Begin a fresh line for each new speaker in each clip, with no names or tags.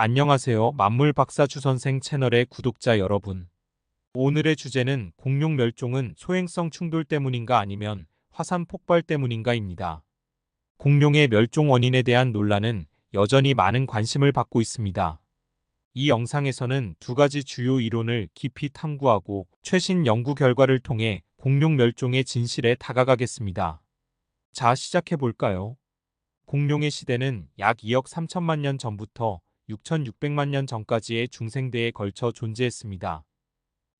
안녕하세요. 만물박사주선생 채널의 구독자 여러분. 오늘의 주제는 공룡 멸종은 소행성 충돌 때문인가 아니면 화산 폭발 때문인가입니다. 공룡의 멸종 원인에 대한 논란은 여전히 많은 관심을 받고 있습니다. 이 영상에서는 두 가지 주요 이론을 깊이 탐구하고 최신 연구 결과를 통해 공룡 멸종의 진실에 다가가겠습니다. 자, 시작해볼까요? 공룡의 시대는 약 2억 3천만 년 전부터 6,600만 년 전까지의 중생대에 걸쳐 존재했습니다.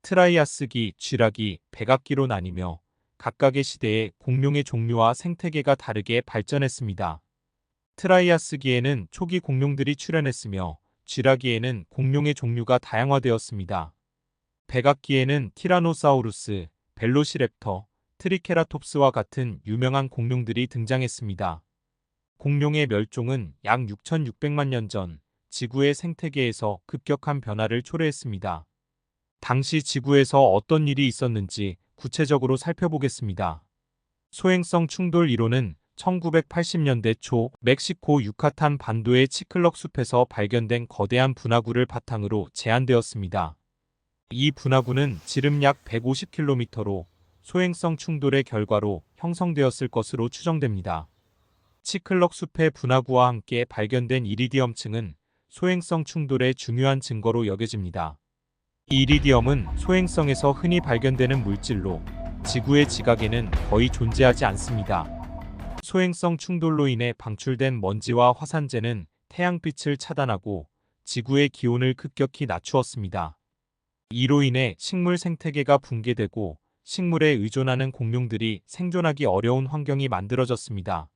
트라이아스기, 쥐라기, 백악기로 나뉘며 각각의 시대에 공룡의 종류와 생태계가 다르게 발전했습니다. 트라이아스기에는 초기 공룡들이 출현했으며 쥐라기에는 공룡의 종류가 다양화되었습니다. 백악기에는 티라노사우루스, 벨로시랩터, 트리케라톱스와 같은 유명한 공룡들이 등장했습니다. 공룡의 멸종은 약 6,600만 년 전 지구의 생태계에서 급격한 변화를 초래했습니다. 당시 지구에서 어떤 일이 있었는지 구체적으로 살펴보겠습니다. 소행성 충돌 이론은 1980년대 초 멕시코 유카탄 반도의 치클럭 숲에서 발견된 거대한 분화구를 바탕으로 제안되었습니다. 이 분화구는 지름 약 150km로 소행성 충돌의 결과로 형성되었을 것으로 추정됩니다. 치클럭 숲의 분화구와 함께 발견된 이리디엄층은 소행성 충돌의 중요한 증거로 여겨집니다. 이리디엄은 소행성에서 흔히 발견되는 물질로 지구의 지각에는 거의 존재하지 않습니다. 소행성 충돌로 인해 방출된 먼지와 화산재는 태양빛을 차단하고 지구의 기온을 급격히 낮추었습니다. 이로 인해 식물 생태계가 붕괴되고 식물에 의존하는 공룡들이 생존하기 어려운 환경이 만들어졌습니다.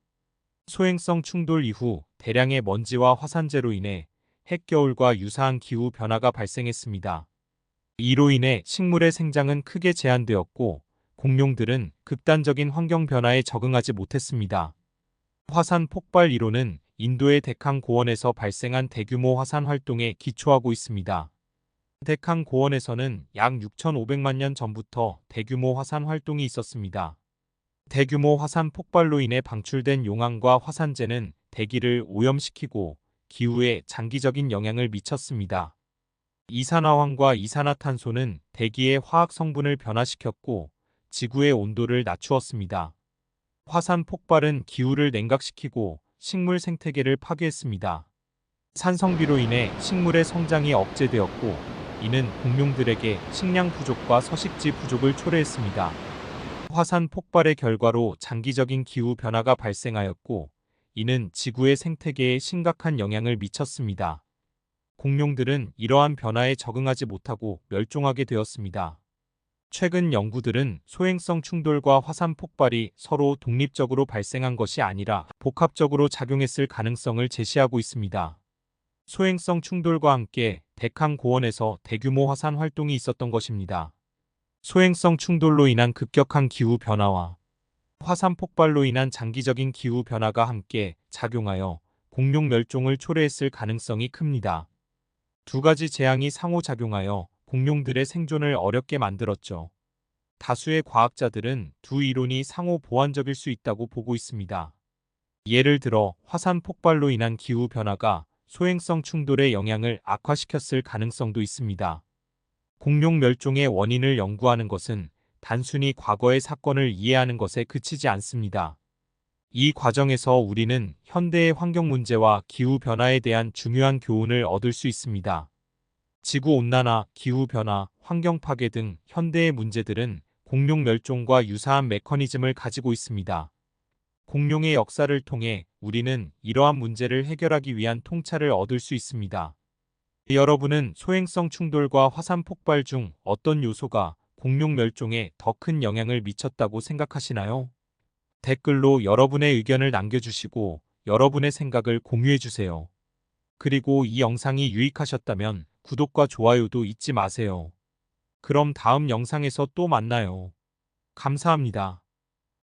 소행성 충돌 이후 대량의 먼지와 화산재로 인해 핵겨울과 유사한 기후 변화가 발생했습니다. 이로 인해 식물의 생장은 크게 제한되었고 공룡들은 극단적인 환경 변화에 적응하지 못했습니다. 화산 폭발 이론은 인도의 데칸 고원에서 발생한 대규모 화산 활동에 기초하고 있습니다. 데칸 고원에서는 약 6,500만 년 전부터 대규모 화산 활동이 있었습니다. 대규모 화산 폭발로 인해 방출된 용암과 화산재는 대기를 오염시키고 기후에 장기적인 영향을 미쳤습니다. 이산화황과 이산화탄소는 대기의 화학 성분을 변화시켰고 지구의 온도를 낮추었습니다. 화산 폭발은 기후를 냉각시키고 식물 생태계를 파괴했습니다. 산성비로 인해 식물의 성장이 억제되었고 이는 공룡들에게 식량 부족과 서식지 부족을 초래했습니다. 화산 폭발의 결과로 장기적인 기후 변화가 발생하였고 이는 지구의 생태계에 심각한 영향을 미쳤습니다. 공룡들은 이러한 변화에 적응하지 못하고 멸종하게 되었습니다. 최근 연구들은 소행성 충돌과 화산 폭발이 서로 독립적으로 발생한 것이 아니라 복합적으로 작용했을 가능성을 제시하고 있습니다. 소행성 충돌과 함께 데칸 고원에서 대규모 화산 활동이 있었던 것입니다. 소행성 충돌로 인한 급격한 기후 변화와 화산 폭발로 인한 장기적인 기후 변화가 함께 작용하여 공룡 멸종을 초래했을 가능성이 큽니다. 두 가지 재앙이 상호작용하여 공룡들의 생존을 어렵게 만들었죠. 다수의 과학자들은 두 이론이 상호 보완적일 수 있다고 보고 있습니다. 예를 들어 화산 폭발로 인한 기후 변화가 소행성 충돌의 영향을 악화시켰을 가능성도 있습니다. 공룡 멸종의 원인을 연구하는 것은 단순히 과거의 사건을 이해하는 것에 그치지 않습니다. 이 과정에서 우리는 현대의 환경 문제와 기후 변화에 대한 중요한 교훈을 얻을 수 있습니다. 지구온난화, 기후변화, 환경 파괴 등 현대의 문제들은 공룡 멸종과 유사한 메커니즘을 가지고 있습니다. 공룡의 역사를 통해 우리는 이러한 문제를 해결하기 위한 통찰을 얻을 수 있습니다. 여러분은 소행성 충돌과 화산 폭발 중 어떤 요소가 공룡 멸종에 더 큰 영향을 미쳤다고 생각하시나요? 댓글로 여러분의 의견을 남겨주시고 여러분의 생각을 공유해주세요. 그리고 이 영상이 유익하셨다면 구독과 좋아요도 잊지 마세요. 그럼 다음 영상에서 또 만나요. 감사합니다.